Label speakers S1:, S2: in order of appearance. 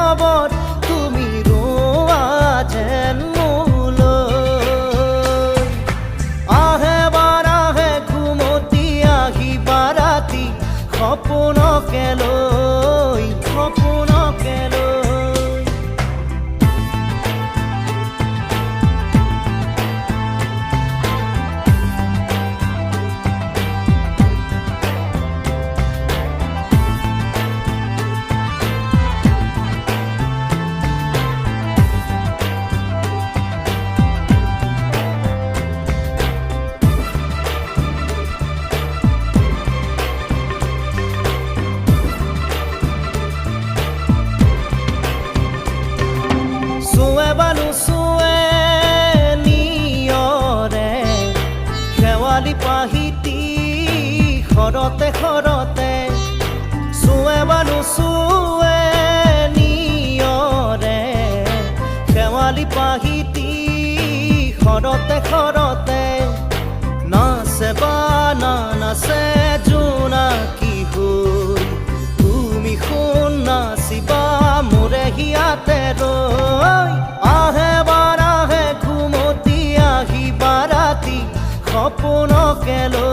S1: খবৰ তুমি ৰোৱা যেন মোলৈ আহে বাৰাহে ঘুমতি আহিবা ৰাতি সপোনকে লৈ সপোনকে লৈ পাহিতি খৰতে খৰতে চুৱে বা নুচুৱে নিয়ৰে শেৱালি পাহিতি খৰতে খৰতে নাচে বা নাচে জোনাকী হৈ তুমি শুন নাচিবা মোৰে হিয়াতে ৰৈ আহে বাৰাহে ঘুমতি আহিবা ৰাতি সপোনকে লৈ